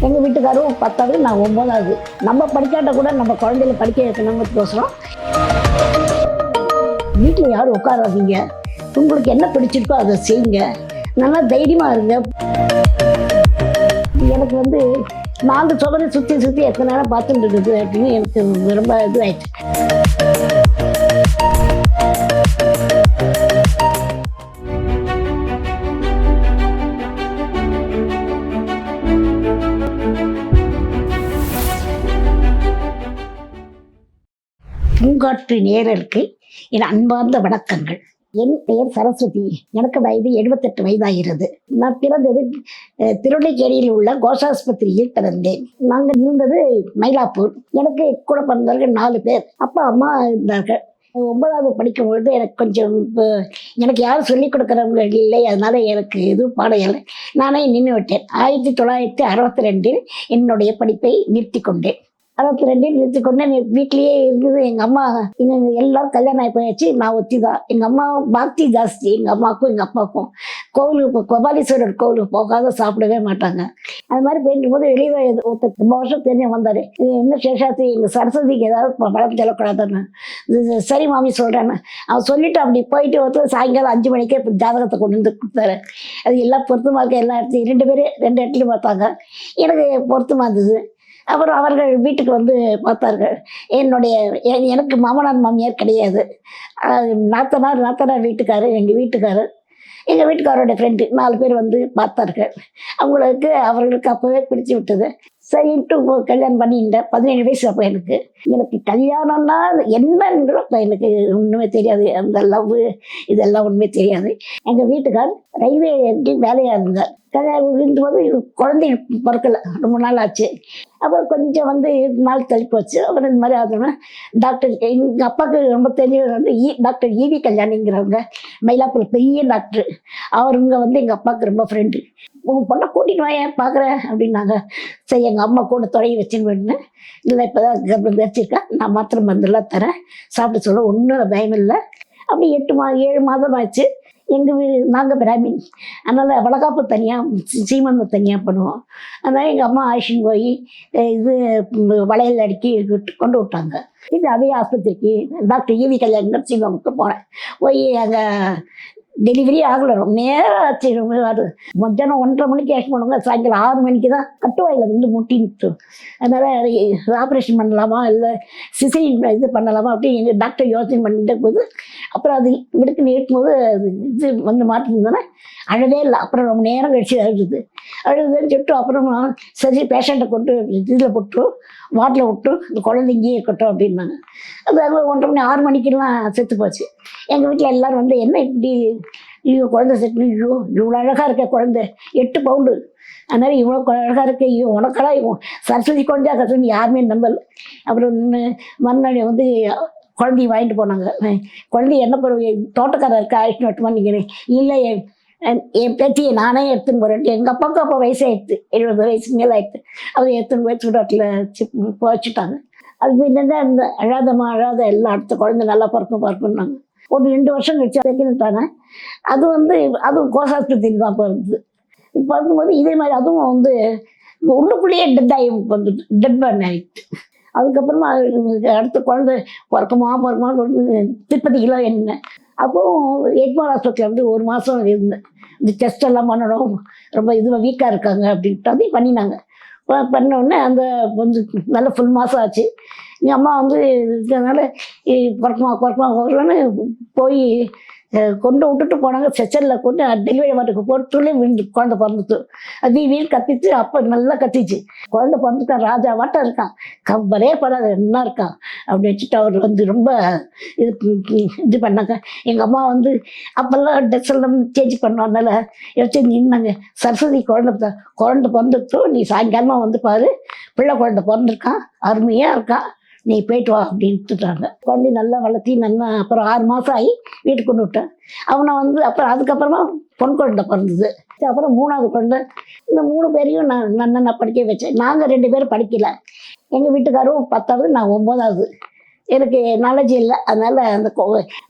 எங்கள் வீட்டுக்காரும் 10வது, நான் 9வது. நம்ம படிக்காட்ட கூட நம்ம குழந்தைகளை படிக்க வைக்கணுங்கிறதுக்கோசரம் வீட்டில் யாரும் உட்காராதீங்க, உங்களுக்கு என்ன பிடிச்சிருக்கோ அதை செய்யுங்க, நல்லா தைரியமாக இருங்க. எனக்கு வந்து 4 சுவரை சுற்றி சுற்றி எத்தனை நேரம் பார்த்துட்டு இருக்குது அப்படின்னு எனக்கு ரொம்ப இதுவாயிடுச்சு. பூங்காற்று நேரலுக்கு என் அன்பார்ந்த வணக்கங்கள். என் பெயர் சரஸ்வதி. எனக்கு வயது 78 வயதாகிறது. நான் பிறந்தது திருவள்ளிக்கேணியில் உள்ள கோஷாஸ்பத்திரியில் பிறந்தேன். நாங்கள் இருந்தது மயிலாப்பூர். எனக்கு கூட பிறந்தவர்கள் 4 பேர். அப்பா அம்மா இருந்தார்கள். 9வது படிக்கும் பொழுது எனக்கு கொஞ்சம் எனக்கு யாரும் சொல்லிக் கொடுக்குறவங்க இல்லை, அதனால எனக்கு எதுவும் பாடம் இல்லை. நானே நின்று விட்டேன். 1962 என்னுடைய படிப்பை நிறுத்தி கொண்டேன். 62 நிறுத்தி கொண்டேன். வீட்லேயே இருந்தது. எங்கள் அம்மா எல்லாரும் கல்யாணம் ஆகி போயாச்சு, நான் ஒத்தி தான். எங்கள் அம்மா பக்தி ஜாஸ்தி. எங்கள் அம்மாவுக்கும் எங்கள் அப்பாவுக்கும் கோவிலுக்கு, கோபாலீஸ்வரர் கோவிலுக்கு போகாத சாப்பிடவே மாட்டாங்க. அது மாதிரி போயிட்டு போது வெளியே ஒருத்தர் ரொம்ப வருஷம் தெரிஞ்ச வந்தார். இது என்ன சேஷாத்தி, எங்கள் சரஸ்வதிக்கு ஏதாவது பழம் சொல்லக்கூடாதுன்னு. சரி மாமி சொல்கிறேன்னு அவன் சொல்லிவிட்டு அப்படி போயிட்டு ஒருத்தர் சாயங்காலம் 5 மணிக்கே ஜாதகத்தை கொண்டு வந்து கொடுத்தாரு. அது எல்லாம் பொருத்தமாக இருக்க எல்லா இடத்தையும் 2 பேர் 2 இடத்துலையும் பார்த்தாங்க. எனக்கு பொருத்தமாக இருந்தது. அப்புறம் அவர்கள் வீட்டுக்கு வந்து பார்த்தார்கள். எனக்கு மாமனார் மாமியார் கிடையாது. நாத்தனார் வீட்டுக்காரர், எங்கள் வீட்டுக்காரோட ஃப்ரெண்டு 4 பேர் வந்து பார்த்தார்கள். அவர்களுக்கு அப்போவே பிடிச்சி விட்டது. சரின்ட்டு கல்யாணம் பண்ணிட்டேன். 17 வயசு அப்போ எனக்கு கல்யாணம்னா என்னன்ற அப்போ எனக்கு ஒன்றுமே தெரியாது. அந்த லவ் இதெல்லாம் ஒன்றுமே தெரியாது. எங்கள் வீட்டுக்கார் ரயில்வே வேலையாக இருந்தார். கல்யாணம் இருந்தபோது குழந்தை பிறக்கலை, ரொம்ப நாள் ஆச்சு. அப்புறம் கொஞ்சம் வந்து நாள் தள்ளி போச்சு. அப்புறம் இந்த மாதிரி ஆகுதுன்னா டாக்டர், எங்கள் அப்பாவுக்கு ரொம்ப தெரிஞ்சவர் வந்து டாக்டர் ஈவி கல்யாணிங்கிறவங்க, மயிலாப்பூர் பெரிய டாக்டர். அவருங்க வந்து எங்கள் அப்பாவுக்கு ரொம்ப ஃப்ரெண்டு. உங்கள் பொண்ணை கூட்டிகிட்டு வாங்க பார்க்குறேன் அப்படின்னாங்க. சரி, எங்கள் அம்மா கூட தொடங்கி வச்சுன்னு வேணுன்னு, இல்லை இப்போ தான் கர்ப்பம் தரிச்சிருக்கேன், நான் மாத்திரை மருந்தெல்லாம் தரேன், சாப்பிட சொல்ல ஒன்றும் பயம் இல்லை. அப்படி 7 மாதம் ஆச்சு. நாங்கள் பிராமின், அதனால் வளகாப்பு தனியாக, சீமந்தம் தனியாக பண்ணுவோம். அதனால் எங்கள் அம்மா ஆயிஷன் போய் வளையல் அடுக்கி கொண்டு விட்டாங்க. அதே ஆஸ்பத்திரிக்கு டாக்டர் ஈவி கல்யாணம் நர்சிங்ஹோமுக்கு போனேன். போய் அங்கே டெலிவரி ஆகலை, ரொம்ப நேரம் ஆச்சு. அது மத்தியானம் 1:30 மணிக்கு ஆக்ஷன் பண்ணுவாங்க, சாயங்காலம் 6 மணிக்கு தான் கட்டுவாயில் வந்து முட்டின்னு. அதனால் ஆப்ரேஷன் பண்ணலாமா இல்லை சிசேரியன் இது பண்ணலாமா அப்படின்னு எங்கள் டாக்டர் யோசனை பண்ணிட்டு போது, அப்புறம் அது விடுக்கு நிறுத்தும்போது இது வந்து மாட்டிருந்தோன்னா அழவே இல்லை. அப்புறம் ரொம்ப நேரம் கழிச்சு அழுதுன்னு சொல்லிட்டு அப்புறம் சரி பேஷண்ட்டை கொண்டு இதில் போட்டு வாட்டில் விட்டு இந்த குழந்தை இங்கேயே இருக்கட்டும் அப்படின்னாங்க. அது 1:30 மணி 6 மணிக்கெல்லாம் செத்து போச்சு. எங்கள் வீட்டில் எல்லோரும் வந்து என்ன இப்படி ஐயோ குழந்தை செத்து, ஐயோ இவ்வளோ அழகாக இருக்க குழந்தை, 8 பவுண்டு, அதனால் இவ்வளோ அழகாக இருக்க, ஐயோ உனக்கெல்லாம் சரஸ்வதி குழந்தையா கற்றுன்னு யாருமே நம்பலை. அப்புறம் மறுநாள் வந்து குழந்தைய வாங்கிட்டு போனாங்க. குழந்தைய என்ன பண்ணுவோம், தோட்டக்காரர் இருக்க ஆயிரத்தி 8 மணிக்கு இல்லை என் பேத்தியை நானே எடுத்துன்னு போகிறேன். எங்கள் அப்பாவுக்கு அப்போ வயசாகிடுது, 70 வயசுக்கு மேலே ஆகிடுது. அவர் எடுத்துன்னு போய் சுடாட்டில் வச்சுட்டாங்க. அது என்னென்னா இந்த அழாத எல்லாம் அடுத்த குழந்தை நல்லா பிறக்குன்னாங்க. ஒரு 2 வருஷம் கழிச்சு வைக்கிட்டாங்க. அதுவும் கோஷாஸ்பத்திரி தான் பிறந்தது. பிறக்கும்போது இதே மாதிரி அதுவும் வந்து உள்ளுக்குள்ளேயே டெட் பர்ன் ஆகிடுச்சு. அதுக்கப்புறமா அடுத்த குழந்தை பிறக்குமா திருப்பதிக்குள்ள என்ன. அப்போது எக்மோர் ஹாஸ்பிட்டலில் வந்து 1 மாதம் இருந்தேன். இந்த டெஸ்ட் எல்லாம் பண்ணணும், ரொம்ப வீக்காக இருக்காங்க அப்படின்ட்டு அதையும் பண்ணினாங்க. பண்ணோடனே அந்த வந்து நல்ல ஃபுல் மாதம் ஆச்சு. எங்கள் அம்மா வந்து இதனால பிறக்குமான்னு போய் கொண்டு விட்டுட்டு போனாங்க. செச்சரில் கொண்டு டெலிவரி வாட்டுக்கு போட்டுள்ளே குழந்தை பிறந்துட்டு அது வீடு கத்திச்சு. அப்போ நல்லா கத்திச்சு, குழந்தை பிறந்துட்டான், ராஜா வாட்டம் இருக்கான், கம்பரே படாது, என்ன இருக்கான் அப்படி வச்சுட்டு அவர் வந்து ரொம்ப இது பண்ணாங்க. எங்கள் அம்மா வந்து அப்போல்லாம் ட்ரெஸ் எல்லாம் சேஞ்ச் பண்ணோம்னால எடுத்து நின்னாங்க. சரஸ்வதி குழந்தை பிறந்துட்டு நீ சாயங்காலமாக வந்து பாரு, பிள்ளை குழந்தை பிறந்திருக்கான், அருமையாக இருக்கான், நீ போயிட்டு வா அப்படின்ட்டுட்டாங்க. குழந்தை நல்லா வளர்த்தி நல்லா அப்புறம் 6 மாதம் ஆகி வீட்டுக்கு கொண்டு விட்டேன். அவனை வந்து அப்புறம் அதுக்கப்புறமா பொன் குழந்தை பிறந்தது. அப்புறம் 3வது குழந்தை. இந்த 3 பேரையும் நான் படிக்க வச்சேன். நாங்கள் 2 பேரும் படிக்கலை. எங்கள் வீட்டுக்காரும் 10வது, நான் 9வது. எனக்கு நாலேஜ் இல்லை. அதனால் அந்த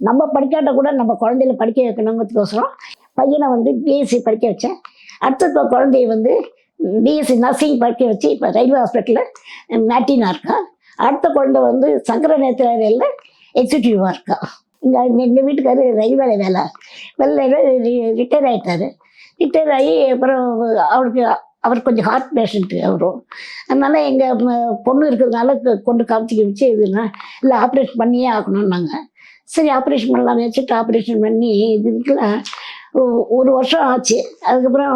நம்ம படிக்காட்ட கூட நம்ம குழந்தையில படிக்க வைக்கணுங்கிறதுக்கோசரம் பையனை வந்து பிஎஸ்சி படிக்க வச்சேன். அடுத்த குழந்தைய வந்து பிஎஸ்சி நர்சிங் படிக்க வச்சு இப்போ ரயில்வே ஹாஸ்பிட்டலில் மேட்டினா இருக்கா. அடுத்த குழந்தை வந்து சங்கர நேத்திர ரயிலில் எக்ஸிக்யூட்டிவாக இருக்கா. இங்கே எங்கள் வீட்டுக்காரர் ரயில்வே ரிட்டையர் ஆகிட்டார். ரிட்டையர் ஆகி அப்புறம் அவர் கொஞ்சம் ஹார்ட் பேஷண்ட்டு அவரும். அதனால் எங்கள் பொண்ணு இருக்கிறதுனால கொண்டு காமிச்சிக்க வச்சு இதுனா இல்லை ஆப்ரேஷன் பண்ணியே ஆகணும்னாங்க. சரி ஆப்ரேஷன் பண்ணலாமே வச்சுட்டு ஆப்ரேஷன் பண்ணி இதுக்கெல்லாம் 1 வருஷம் ஆச்சு. அதுக்கப்புறம்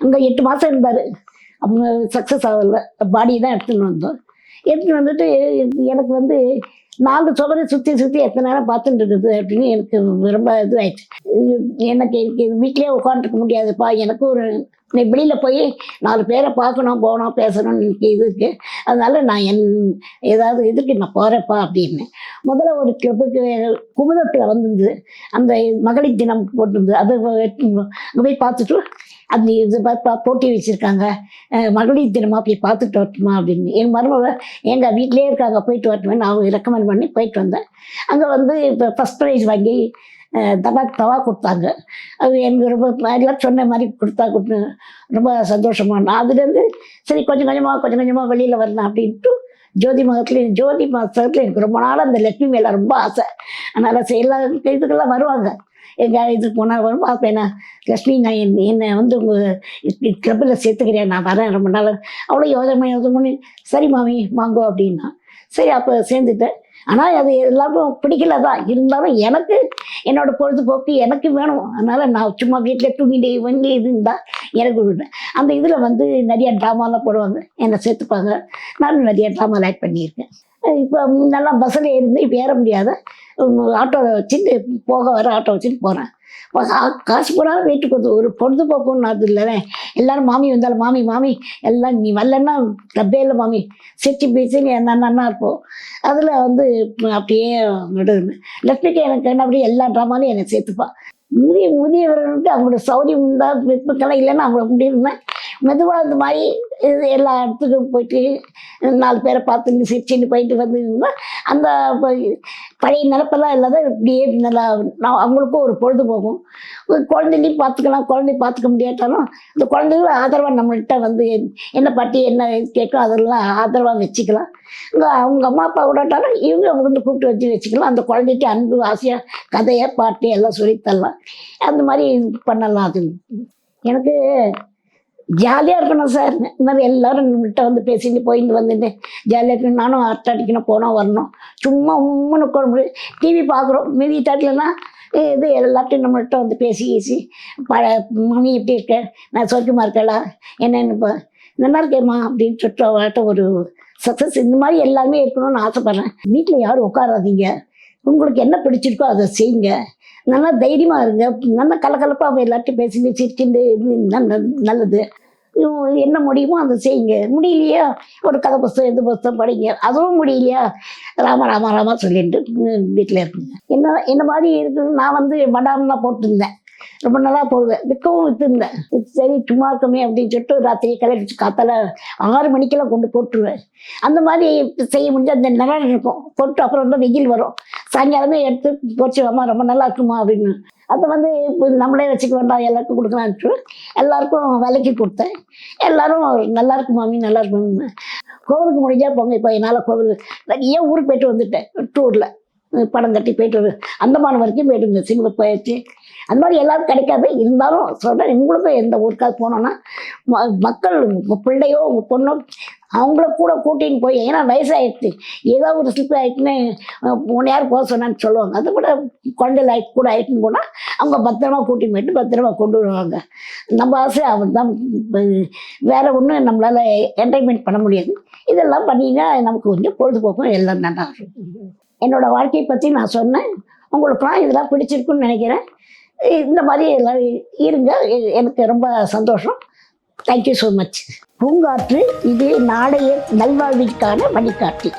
அங்கே 8 மாதம் இருந்தார். அவங்க சக்ஸஸ் ஆகலை. பாடி தான் எடுத்துன்னு வந்தோம். எடுத்துன்னு வந்துட்டு எனக்கு வந்து 4 சுவரை சுற்றி எத்தனை நேரம் பார்த்துட்டு இருக்குது அப்படின்னு எனக்கு ரொம்ப இதுவாயிடுச்சு. எனக்கு வீட்டிலே உட்காந்துருக்க முடியாதுப்பா, எனக்கு ஒரு வெளியில் போய் 4 பேரை பார்க்கணும், போகணும், பேசணும் எனக்கு இது இருக்குது. அதனால நான் ஏதாவது இதுக்கு நான் போகிறேன்ப்பா அப்படின்னு முதல்ல ஒரு கிளப்புக்கு குமுதத்தில் வந்துருந்து அந்த மகளிர் தினம் போட்டிருந்து அது அங்கே போய் பார்த்துட்டு அந்த இது போட்டி வச்சுருக்காங்க, மகளிர் தினமாக போய் பார்த்துட்டு வரட்டுமா அப்படின்னு. எங்கள் மருமக எங்கள் வீட்டிலே இருக்காங்க, போயிட்டு வரட்டுமே நான் ரெக்கமெண்ட் பண்ணி போயிட்டு வந்தேன். அங்கே வந்து இப்போ ஃபஸ்ட் ப்ரைஸ் வாங்கி தவா கொடுத்தாங்க. அது எனக்கு ரொம்ப எல்லாம் சொன்ன மாதிரி கொடுத்து ரொம்ப சந்தோஷமாக இருந்தேன். அதுலேருந்து சரி கொஞ்சம் கொஞ்சமாக வெளியில் வரலாம் அப்படின்ட்டு ஜோதி மகத்தில் எனக்கு ரொம்ப நாள் அந்த லட்சுமி மேலே ரொம்ப ஆசை. அதனால் எல்லா இதுக்கெல்லாம் வருவாங்க. எங்கள் இதுக்கு போனால் வரும் பார்ப்பேன். லக்ஷ்மி நான் என்னை வந்து உங்கள் கிளப்பில் சேர்த்துக்கிறேன், நான் வரேன் ரொம்ப நாள். அவ்வளோ யோசனை பண்ணி சரி மாமி வாங்கோ அப்படின்னா சரி அப்போ சேர்ந்துட்டேன். ஆனால் அது எல்லாருக்கும் பிடிக்கல தான். இருந்தாலும் எனக்கு என்னோடய பொழுதுபோக்கு எனக்கு வேணும். அதனால் நான் சும்மா வீட்டில் தூங்கிட்டு வந்து இது இருந்தால் எனக்கு விடுவேன். அந்த இதில் வந்து நிறைய ட்ராமாலாம் போடுவாங்க, என்னை சேர்த்துப்பாங்க. நானும் நிறைய ட்ராமாவில் ஆக்ட் பண்ணியிருக்கேன். இப்போ நல்லா பஸ்ஸில் இருந்து இப்போ ஏற முடியாத ஆட்டோ வச்சுட்டு வர ஆட்டோ வச்சுட்டு போகிறேன். காசு போனாலும் வீட்டுக்கு வந்து ஒரு பொழுதுபோக்குன்னு அது இல்லை. எல்லோரும் மாமி வந்தாலும் மாமி எல்லாம் நீ வரலன்னா டப்பே இல்லை மாமி, சிரிச்சு பேசி என்னன்னா இருப்போம். அதில் வந்து அப்படியே விடுது. லட்சுமிக்கு எனக்கு அப்படியே எல்லா ட்ராமாலையும் என்னை சேர்த்துப்பான். முதியவர்களுக்கு அவங்களோட சௌரியம் இருந்தால் விற்பக்கெல்லாம் இல்லைன்னா அவங்கள முடியுமே மெதுவாக இந்த மாதிரி இது எல்லா இடத்துக்கும் போயிட்டு 4 பேரை பார்த்து சிரிச்சுன்னு போயிட்டு வந்துருந்தா அந்த பழைய நினப்பெல்லாம் இல்லாத இப்படியே நல்லா அவங்களுக்கும் ஒரு பொழுதுபோகும். குழந்தைகளையும் பார்த்துக்கலாம், குழந்தைய பார்த்துக்க முடியாட்டாலும் இந்த குழந்தைகளும் ஆதரவாக நம்மள்கிட்ட வந்து என்ன பாட்டி என்ன கேட்கும் அதெல்லாம் ஆதரவாக வச்சுக்கலாம். அவங்க அம்மா அப்பா விடாட்டாலும் இவங்க அவங்க கூப்பிட்டு வச்சுக்கலாம். அந்த குழந்தைக்கு அன்பு ஆசையாக கதையை பாட்டு எல்லாம் சொல்லித்தரலாம். அந்த மாதிரி பண்ணலாம். அது எனக்கு ஜாலியாக இருக்கணும் சார். இந்த மாதிரி எல்லோரும் நம்மகிட்ட வந்து பேசிட்டு போயிட்டு வந்துட்டு ஜாலியாக இருக்கணும். நானும் அரட்டை அடிக்கணும், போனால் வரணும். சும்மா உம்முன்னு உட்கார முடியும். டிவி பார்க்குறோம் மீதி தாட்டிலனா இது எல்லாத்தையும் நம்மள்கிட்ட வந்து பேசி மம்மி எப்படி இருக்க, நான் சௌக்கியமாக இருக்கலா, என்னென்னு இப்போ நல்லா இருக்கேம்மா அப்படின்னு சொல்லிட்டு ஒரு சக்ஸஸ் இந்த மாதிரி எல்லாருமே இருக்கணும்னு ஆசைப்பட்றேன். வீட்டில் யாரும் உட்காராதீங்க, உங்களுக்கு என்ன பிடிச்சிருக்கோ அதை செய்யுங்க. நல்லா தைரியமாக இருங்க. நல்லா கலக்கலப்பாக எல்லாத்தையும் பேசிட்டு சிரிச்சுட்டு நல்லது. என்ன முடியுமோ அதை செய்யுங்க. முடியலையா ஒரு கதை புஸ்தகம் எந்த புஸ்தகம் படிங்க. அதுவும் முடியலையா ராமா சொல்லிட்டு வீட்டில் இருக்குங்க. என்ன மாதிரி இருக்குன்னு நான் வந்து மடாம்லாம் போட்டுருந்தேன். ரொம்ப நல்லா போடுவேன், விற்கவும் விற்றுருந்தேன். சரி சும்மா இருக்கமே அப்படின்னு சொல்லிட்டு ராத்திரி கிளறிச்சு காத்தால 6 மணிக்கெல்லாம் கொண்டு போட்டுருவேன். அந்த மாதிரி செய்ய முடிஞ்சு அந்த நிழல் இருக்கும் போட்டு அப்புறம் வந்து வெயில் வரும். சாயங்காலமே எடுத்து பொறிச்சு வாமா ரொம்ப நல்லா இருக்குமா அப்படின்னு. அதை வந்து நம்மளே வச்சுக்க வேண்டாம், எல்லாருக்கும் கொடுக்கலான்ட்டு எல்லாருக்கும் விலைக்கு கொடுத்தேன். எல்லாரும் நல்லா இருக்கு மாமி நல்லா இருக்குன்னு. கோவிலுக்கு முடிஞ்சா போங்க. இப்போ என்னால் கோவிலுக்கு நிறைய ஊருக்கு போயிட்டு வந்துட்டேன். டூரில் படம் கட்டி போயிட்டு வருது. அந்தமானம் வரைக்கும் போயிட்டு இருந்தேன், சிங்கப்பூர் போயிடுச்சு. அந்த மாதிரி எல்லாரும் கிடைக்காது. இருந்தாலும் சொல்கிறேன், உங்களுக்கும் எந்த ஊருக்காவது போனோன்னா மக்கள் உங்கள் பிள்ளையோ உங்கள் பொண்ணோ அவங்கள கூட கூட்டின்னு போய், ஏன்னா வயசாகிடுச்சு ஏதோ ஒரு ஸ்லிப் ஆகிட்டுன்னு யார் போக சொன்னான்னு சொல்லுவாங்க. அதை கூட குழந்தைல கூட ஆகிட்டுன்னு போனால் அவங்க பத்திரமா கூட்டின்னு போயிட்டு பத்திரமா கொண்டு வருவாங்க. நம்ம ஆசை அவர் தான், வேறு ஒன்றும் நம்மளால் என்டர்டைன்மெண்ட் பண்ண முடியாது. இதெல்லாம் பண்ணிங்கன்னா நமக்கு கொஞ்சம் பொழுதுபோக்கும் எல்லாம் நல்லா இருக்கும். என்னோடய வாழ்க்கையை பற்றி நான் சொன்னேன். உங்களுக்குலாம் இதெல்லாம் பிடிச்சிருக்குன்னு நினைக்கிறேன். இந்த மாதிரி எல்லாம் இருங்க, எனக்கு ரொம்ப சந்தோஷம். Thank you so much. பூங்காற்று இது நாளைய நல்வாழ்விற்கான வழிகாட்டி.